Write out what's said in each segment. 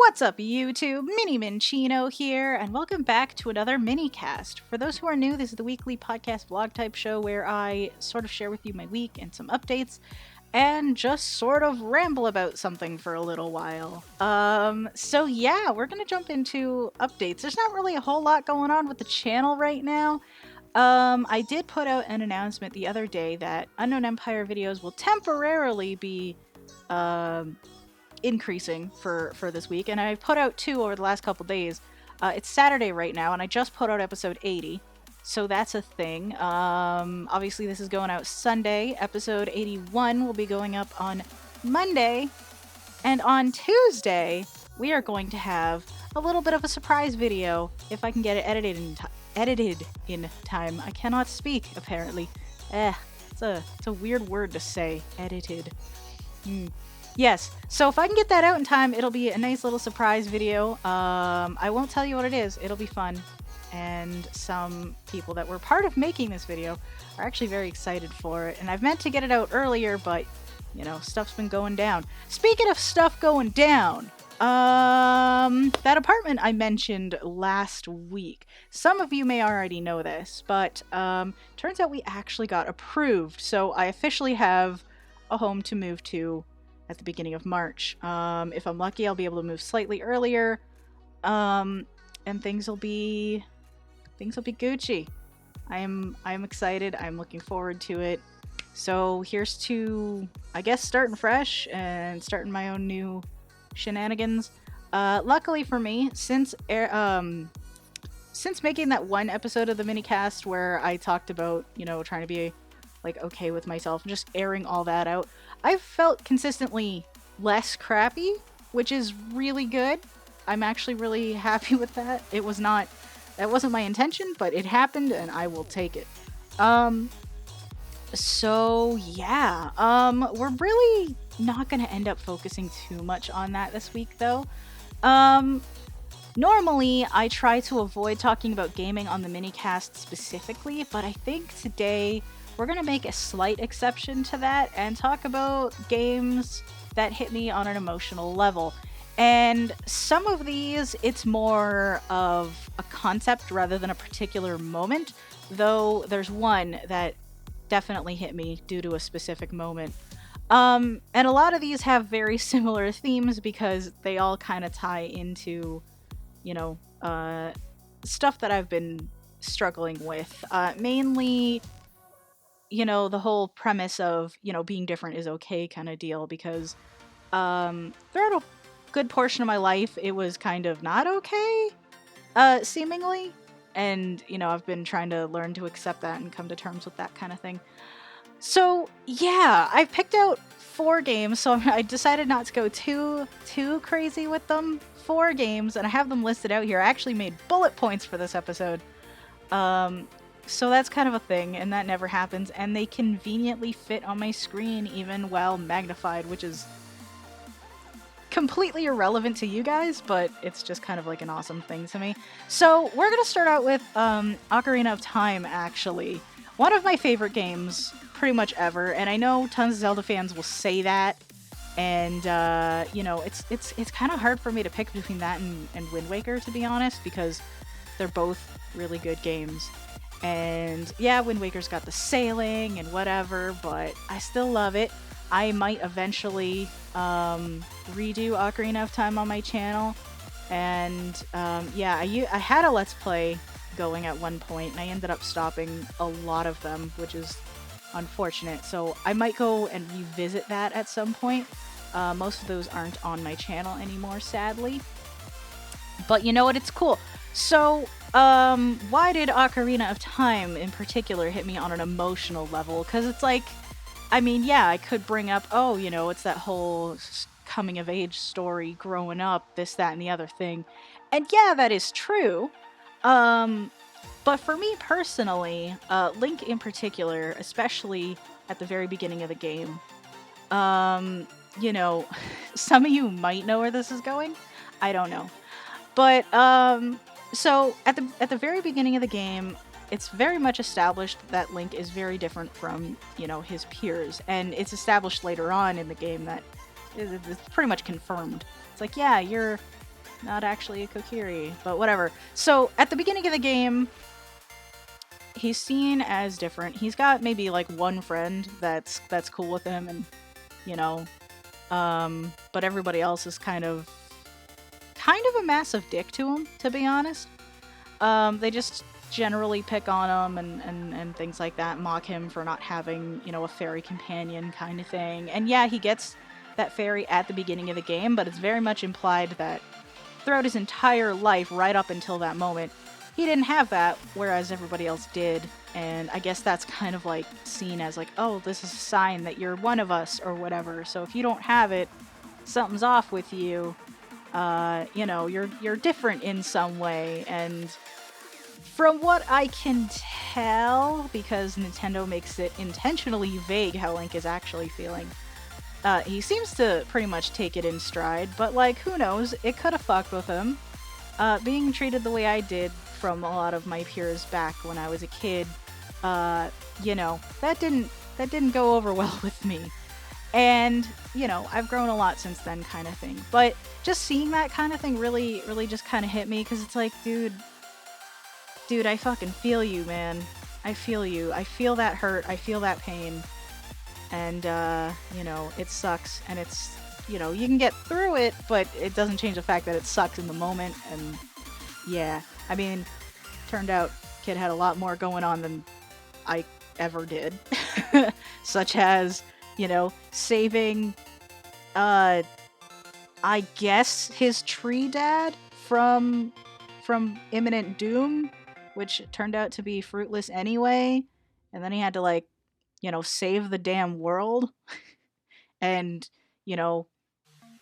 What's up, YouTube? Mini Minchino here, and welcome back to another Minnycast. For those who are new, this is the weekly podcast vlog type show where I sort of share with you my week and some updates, and just sort of ramble about something for a little while. So yeah, we're gonna jump into updates. There's not really a whole lot going on with the channel right now. I did put out an announcement the other day that Unknown Empire videos will temporarily be, increasing for this week, and I put out 2 over the last couple days. It's Saturday right now, and I just put out episode 80, so that's a thing. Obviously this is going out Sunday. Episode 81 will be going up on Monday, and on Tuesday we are going to have a little bit of a surprise video if I can get it edited in time. I cannot speak, apparently. It's a weird word to say, edited. Yes, so if I can get that out in time, it'll be a nice little surprise video. I won't tell you what it is. It'll be fun. And some people that were part of making this video are actually very excited for it. And I've meant to get it out earlier, but, you know, stuff's been going down. Speaking of stuff going down, that apartment I mentioned last week. Some of you may already know this, but turns out we actually got approved. So I officially have a home to move to at the beginning of March. If I'm lucky, I'll be able to move slightly earlier, and things will be Gucci. I'm excited. I'm looking forward to it. So here's to, I guess, starting fresh and starting my own new shenanigans. Luckily for me, since making that one episode of the Minnycast where I talked about, you know, trying to be like okay with myself and just airing all that out, I've felt consistently less crappy, which is really good. I'm actually really happy with that. That wasn't my intention, but it happened and I will take it. So yeah, we're really not gonna end up focusing too much on that this week though. Normally I try to avoid talking about gaming on the Minnycast specifically, but I think today we're going to make a slight exception to that and talk about games that hit me on an emotional level. And some of these, it's more of a concept rather than a particular moment, though there's one that definitely hit me due to a specific moment. And a lot of these have very similar themes because they all kind of tie into, you know, stuff that I've been struggling with. Mainly, you know, the whole premise of, you know, being different is okay kind of deal, because throughout a good portion of my life it was kind of not okay, seemingly, and, you know, I've been trying to learn to accept that and come to terms with that kind of thing. So yeah, I picked out 4 games, so I decided not to go too crazy with them. 4 games, and I have them listed out here. I actually made bullet points for this episode. So that's kind of a thing, and that never happens, and they conveniently fit on my screen even while magnified, which is completely irrelevant to you guys, but it's just kind of like an awesome thing to me. So we're gonna start out with Ocarina of Time, actually. One of my favorite games pretty much ever, and I know tons of Zelda fans will say that, and you know, it's kind of hard for me to pick between that and Wind Waker, to be honest, because they're both really good games. And yeah, Wind Waker's got the sailing and whatever, but I still love it. I might eventually redo Ocarina of Time on my channel. And yeah, I had a Let's Play going at one point, and I ended up stopping a lot of them, which is unfortunate. So I might go and revisit that at some point. Most of those aren't on my channel anymore, sadly. But you know what? It's cool. So, why did Ocarina of Time in particular hit me on an emotional level? Because it's like, I mean, yeah, I could bring up, oh, you know, it's that whole coming of age story, growing up, this, that, and the other thing. And yeah, that is true. But for me personally, Link in particular, especially at the very beginning of the game, you know, some of you might know where this is going. I don't know. But, so at the very beginning of the game, it's very much established that Link is very different from, you know, his peers, and it's established later on in the game that it's pretty much confirmed. It's like, yeah, you're not actually a Kokiri, but whatever. So at the beginning of the game, he's seen as different. He's got maybe like one friend that's cool with him, and you know, but everybody else is kind of a massive dick to him, to be honest. They just generally pick on him and things like that, mock him for not having, a fairy companion kind of thing. And yeah, he gets that fairy at the beginning of the game, but it's very much implied that throughout his entire life, right up until that moment, he didn't have that, whereas everybody else did. And I guess that's kind of like seen as like, oh, this is a sign that you're one of us or whatever. So if you don't have it, something's off with you. You're different in some way. And from what I can tell, because Nintendo makes it intentionally vague how Link is actually feeling, he seems to pretty much take it in stride, but like, who knows? It could have fucked with him. Being treated the way I did from a lot of my peers back when I was a kid, that didn't go over well with me. And, I've grown a lot since then, kind of thing. But just seeing that kind of thing really, really just kind of hit me, because it's like, dude, I fucking feel you, man. I feel you. I feel that hurt. I feel that pain. And, it sucks. And it's, you can get through it, but it doesn't change the fact that it sucks in the moment. And, yeah. I mean, turned out kid had a lot more going on than I ever did. Such as, saving, I guess his tree dad from imminent doom, which turned out to be fruitless anyway. And then he had to save the damn world and,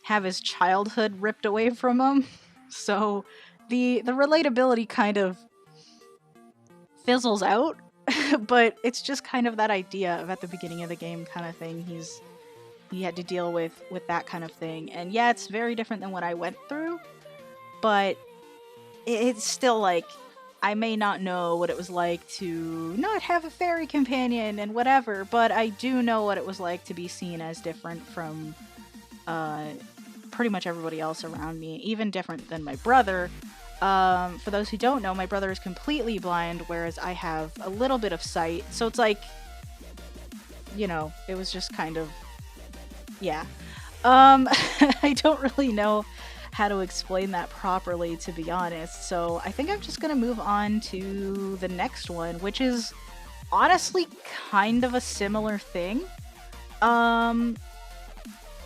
have his childhood ripped away from him. So the relatability kind of fizzles out, but it's just kind of that idea of at the beginning of the game kind of thing. He had to deal with that kind of thing. And yeah, it's very different than what I went through, but it's still like, I may not know what it was like to not have a fairy companion and whatever, but I do know what it was like to be seen as different from pretty much everybody else around me, even different than my brother. For those who don't know, my brother is completely blind, whereas I have a little bit of sight. So it's like, it was just kind of, yeah. I don't really know how to explain that properly, to be honest. So I think I'm just gonna move on to the next one, which is honestly kind of a similar thing.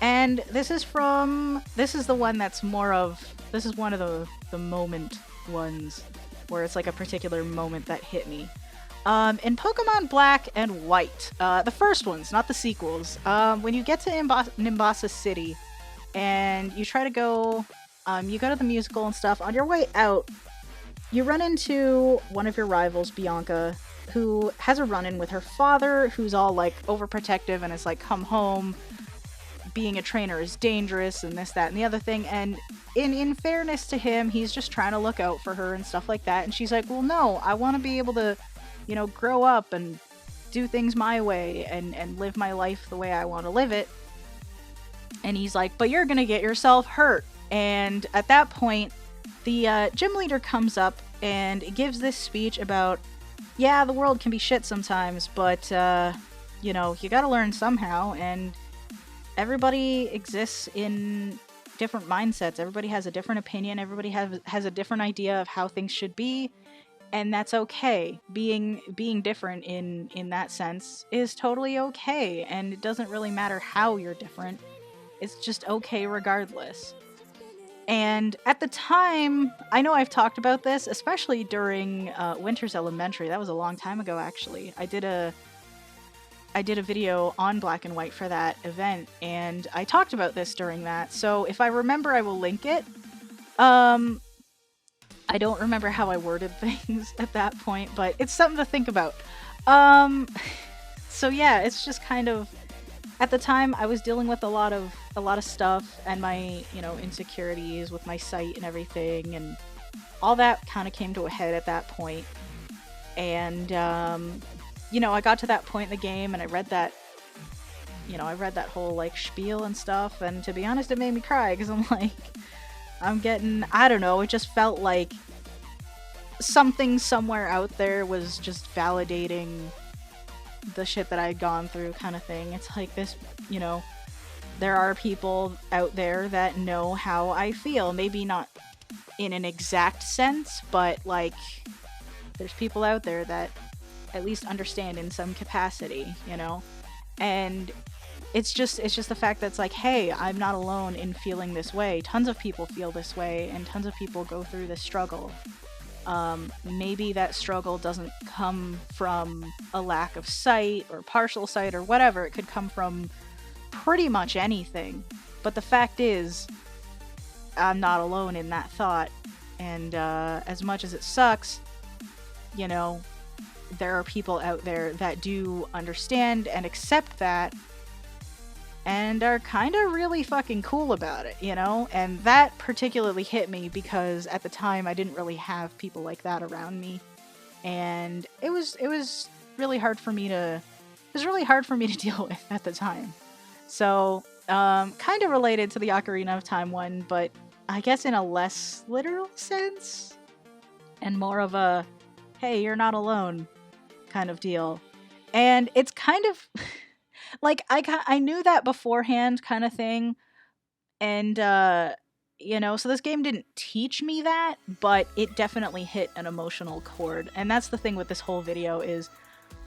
And this is the one that's more of, this is one of the moment ones where it's like a particular moment that hit me. In Pokemon Black and White, the first ones, not the sequels, when you get to Nimbasa City and you try to go, you go to the musical and stuff, on your way out, you run into one of your rivals, Bianca, who has a run-in with her father, who's all like overprotective and is like, come home, being a trainer is dangerous, and this, that, and the other thing. And in fairness to him, he's just trying to look out for her and stuff like that. And she's like, well, no, I want to be able to, grow up and do things my way and live my life the way I want to live it. And he's like, but you're gonna get yourself hurt. And at that point, the gym leader comes up and gives this speech about, yeah, the world can be shit sometimes, but, you gotta learn somehow. And everybody exists in different mindsets. Everybody has a different opinion. Everybody has a different idea of how things should be. And that's okay. Being different in that sense is totally okay. And it doesn't really matter how you're different. It's just okay regardless. And at the time, I know I've talked about this, especially during Winter's Elementary. That was a long time ago, actually. I did a video on Black and White for that event, and I talked about this during that. So if I remember, I will link it. I don't remember how I worded things at that point, but it's something to think about. So yeah, it's just kind of, at the time I was dealing with a lot of stuff, and my, insecurities with my sight and everything, and all that kind of came to a head at that point. And I got to that point in the game, and I read that whole like spiel and stuff, and to be honest, it made me cry, because I'm like, I don't know, it just felt like something somewhere out there was just validating the shit that I'd gone through, kind of thing. It's like this, you know, there are people out there that know how I feel. Maybe not in an exact sense, but like, there's people out there that at least understand in some capacity, you know? And it's just the fact that it's like, hey, I'm not alone in feeling this way. Tons of people feel this way, and tons of people go through this struggle. Maybe that struggle doesn't come from a lack of sight or partial sight or whatever. It could come from pretty much anything. But the fact is, I'm not alone in that thought. And as much as it sucks, you know, there are people out there that do understand and accept that and are kind of really fucking cool about it, you know? And that particularly hit me because at the time I didn't really have people like that around me. And it was really hard for me to deal with at the time. So, kind of related to the Ocarina of Time one, but I guess in a less literal sense and more of a, hey, you're not alone kind of deal. And it's kind of like I knew that beforehand kind of thing. And you know, so this game didn't teach me that, but it definitely hit an emotional chord. And that's the thing with this whole video is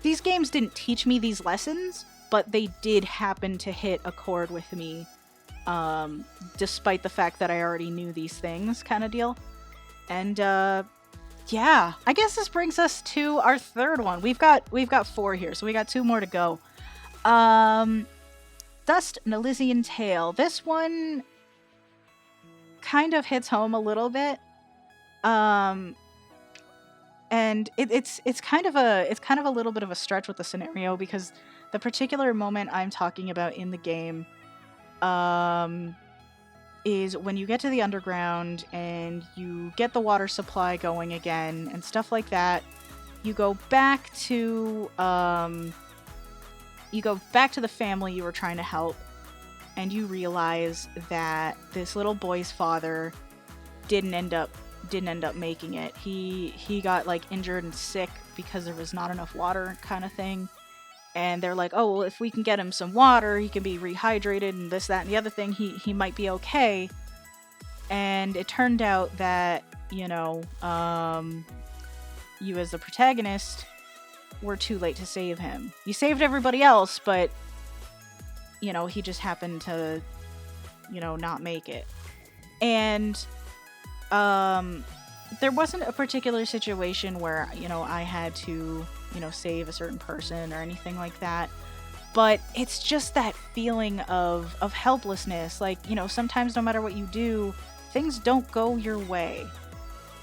these games didn't teach me these lessons, but they did happen to hit a chord with me, despite the fact that I already knew these things kind of deal. And yeah, I guess this brings us to our third one. We've got 4 here, so we got 2 more to go. Dust and Elysian Tale. This one kind of hits home a little bit. And it's kind of a little bit of a stretch with the scenario because the particular moment I'm talking about in the game is when you get to the underground and you get the water supply going again and stuff like that. You go back to the family you were trying to help, and you realize that this little boy's father didn't end up making it. He got like injured and sick because there was not enough water kind of thing. And they're like, oh, well, if we can get him some water, he can be rehydrated and this, that, and the other thing, he might be okay. And it turned out that, you know, you as the protagonist were too late to save him. You saved everybody else, but, you know, he just happened to, you know, not make it. And there wasn't a particular situation where, you know, I had to, you know, save a certain person or anything like that. But it's just that feeling of helplessness. Like, you know, sometimes no matter what you do, things don't go your way.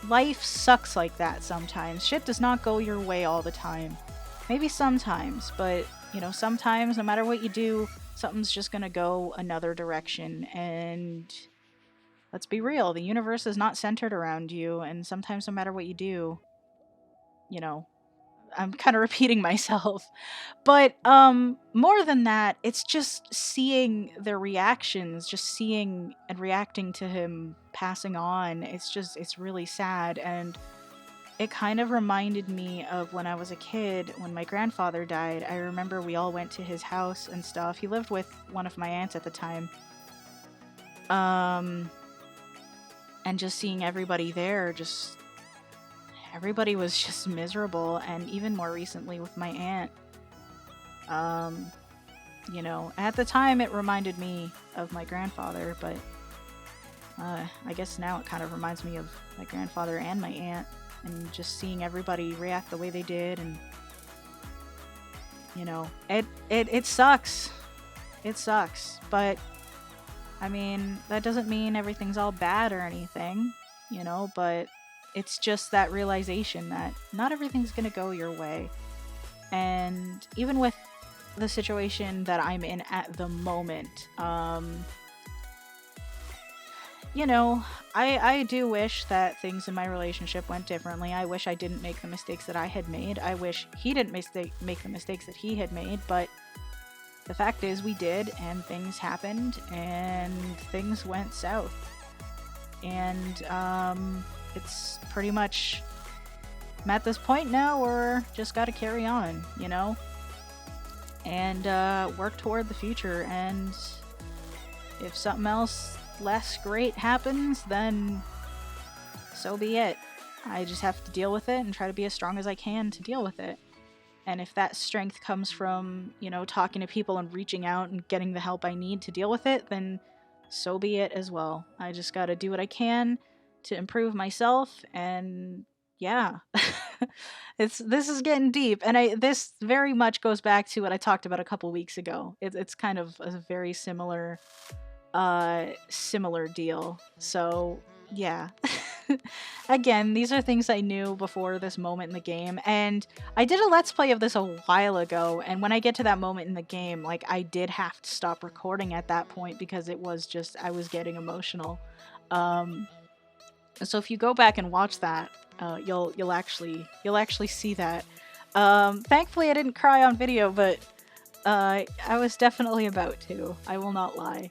Life sucks like that sometimes. Shit does not go your way all the time. Maybe sometimes, but, you know, sometimes no matter what you do, something's just gonna go another direction. And let's be real, the universe is not centered around you, and sometimes no matter what you do, you know, I'm kind of repeating myself. But more than that, it's just seeing their reactions, just seeing and reacting to him passing on. It's really sad. And it kind of reminded me of when I was a kid, when my grandfather died. I remember we all went to his house and stuff. He lived with one of my aunts at the time. And just seeing everybody there, everybody was just miserable. And even more recently with my aunt, you know, at the time it reminded me of my grandfather, but I guess now it kind of reminds me of my grandfather and my aunt, and just seeing everybody react the way they did. And, you know, it sucks. It sucks, but I mean, that doesn't mean everything's all bad or anything, you know, but it's just that realization that not everything's gonna go your way. And even with the situation that I'm in at the moment, you know, I do wish that things in my relationship went differently. I wish I didn't make the mistakes that I had made. I wish he didn't make the mistakes that he had made, but the fact is we did, and things happened, and things went south. and it's pretty much I'm at this point now where just got to carry on, you know, and work toward the future. And if something else less great happens, then so be it. I just have to deal with it and try to be as strong as I can to deal with it. And if that strength comes from, you know, talking to people and reaching out and getting the help I need to deal with it, then so be it as well. I just gotta do what I can to improve myself, and yeah. This is getting deep, and this very much goes back to what I talked about a couple weeks ago. It's kind of a very similar deal. So yeah. Again, these are things I knew before this moment in the game, and I did a let's play of this a while ago, and when I get to that moment in the game, like, I did have to stop recording at that point because it was just, I was getting emotional. So if you go back and watch that, you'll actually see that. Thankfully I didn't cry on video, but I was definitely about to. I will not lie.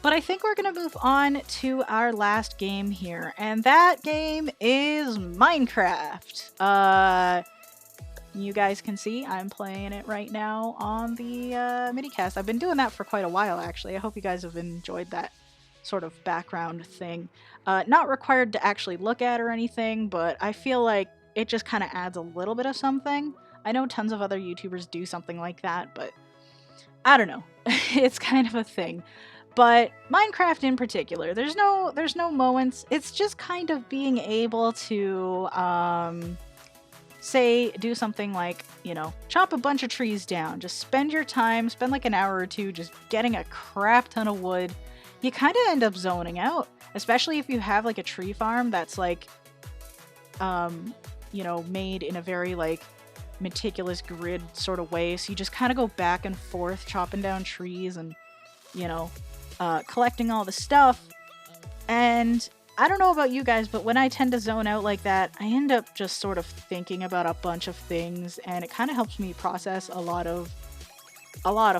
But I think we're gonna move on to our last game here, and that game is Minecraft. You guys can see I'm playing it right now on the Minnycast. I've been doing that for quite a while, actually. I hope you guys have enjoyed that sort of background thing. Not required to actually look at or anything, but I feel like it just kind of adds a little bit of something. I know tons of other YouTubers do something like that, but I don't know. It's kind of a thing. But Minecraft in particular, there's no moments. It's just kind of being able to say, do something like, you know, chop a bunch of trees down. Just spend your time, spend like an hour or two just getting a crap ton of wood. You kind of end up zoning out, especially if you have like a tree farm that's like, you know, made in a very like meticulous grid sort of way. So you just kind of go back and forth chopping down trees and, you know, collecting all the stuff. And I don't know about you guys, but when I tend to zone out like that, I end up just sort of thinking about a bunch of things, and it kind of helps me process a lot of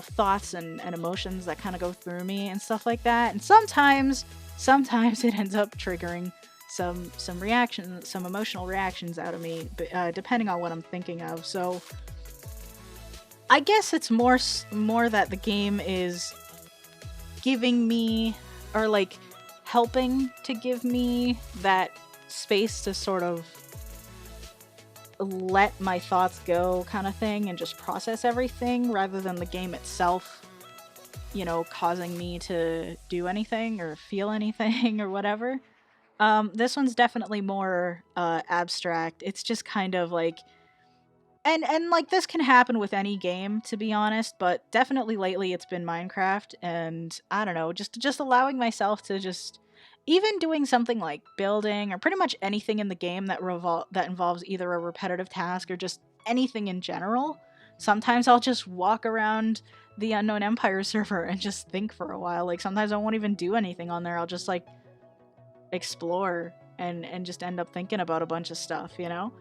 thoughts and emotions that kind of go through me and stuff like that. And sometimes it ends up triggering some reactions, some emotional reactions out of me, depending on what I'm thinking of. So I guess it's more that the game is giving me, or like helping to give me, that space to sort of let my thoughts go kind of thing and just process everything, rather than the game itself, you know, causing me to do anything or feel anything or whatever. This one's definitely more abstract. It's just kind of like, and like, this can happen with any game, to be honest, but definitely lately it's been Minecraft. And I don't know, just allowing myself to just, even doing something like building, or pretty much anything in the game that involves either a repetitive task or just anything in general. Sometimes I'll just walk around the Unknown Empire server and just think for a while. Like, sometimes I won't even do anything on there. I'll just like explore and just end up thinking about a bunch of stuff, you know?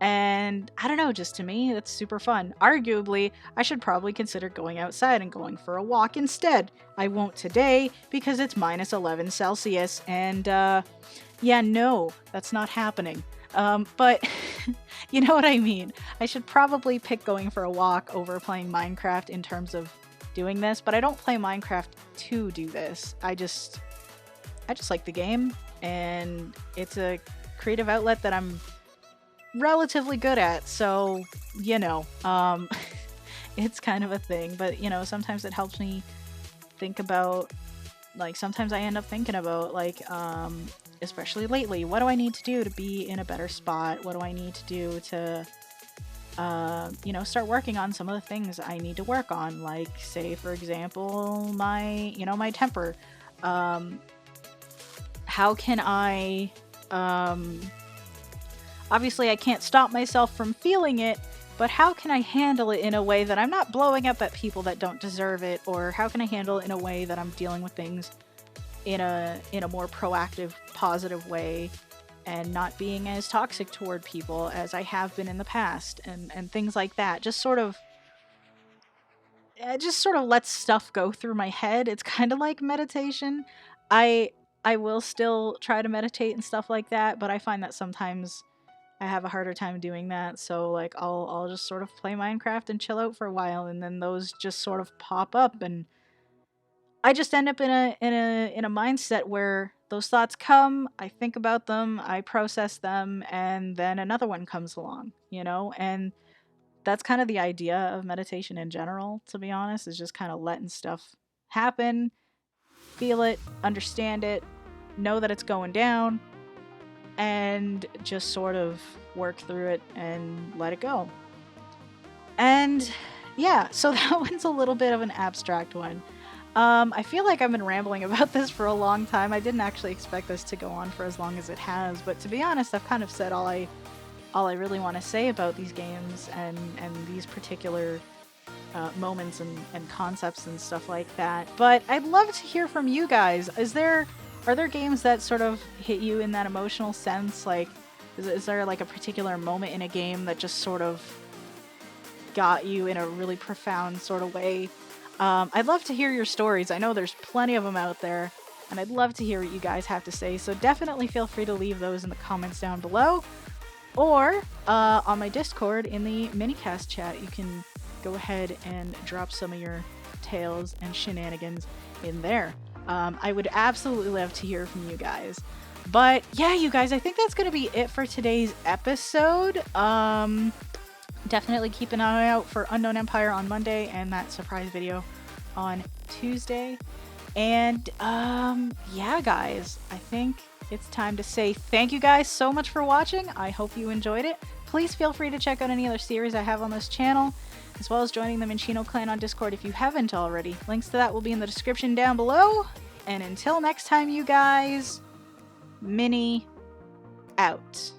And I don't know, just to me, that's super fun. Arguably, I should probably consider going outside and going for a walk instead. I won't today because it's minus 11 Celsius, and yeah, no, that's not happening. But you know what I mean. I should probably pick going for a walk over playing Minecraft in terms of doing this, but I don't play Minecraft to do this. I just like the game, and it's a creative outlet that I'm relatively good at, so, you know, it's kind of a thing. But, you know, sometimes it helps me think about, like, sometimes I end up thinking about, like, especially lately, what do I need to do to be in a better spot? What do I need to do to, you know, start working on some of the things I need to work on? Like, say, for example, my temper. How can I, obviously I can't stop myself from feeling it, but how can I handle it in a way that I'm not blowing up at people that don't deserve it? Or how can I handle it in a way that I'm dealing with things in a more proactive, positive way, and not being as toxic toward people as I have been in the past, and things like that. Just sort of lets stuff go through my head. It's kind of like meditation. I I will still try to meditate and stuff like that, but I find that sometimes I have a harder time doing that. So like I'll just sort of play Minecraft and chill out for a while, and then those just sort of pop up, and I just end up in a mindset where those thoughts come, I think about them, I process them, and then another one comes along, you know? And that's kind of the idea of meditation in general, to be honest, is just kind of letting stuff happen, feel it, understand it, know that it's going down, and just sort of work through it and let it go. And yeah, so that one's a little bit of an abstract one. I feel like I've been rambling about this for a long time. I didn't actually expect this to go on for as long as it has, but to be honest, I've kind of said all I really want to say about these games and these particular moments and concepts and stuff like that. But I'd love to hear from you guys. Are there games that sort of hit you in that emotional sense? Like, is there like a particular moment in a game that just sort of got you in a really profound sort of way? I'd love to hear your stories. I know there's plenty of them out there, and I'd love to hear what you guys have to say. So definitely feel free to leave those in the comments down below, or on my Discord in the Minnycast chat. You can go ahead and drop some of your tales and shenanigans in there. I would absolutely love to hear from you guys. But yeah, you guys, I think that's going to be it for today's episode. Definitely keep an eye out for Unknown Empire on Monday and that surprise video on Tuesday. And yeah, guys, I think it's time to say thank you guys so much for watching. I hope you enjoyed it. Please feel free to check out any other series I have on this channel, as well as joining the Minchino clan on Discord if you haven't already. Links to that will be in the description down below. And until next time, you guys, Minny out.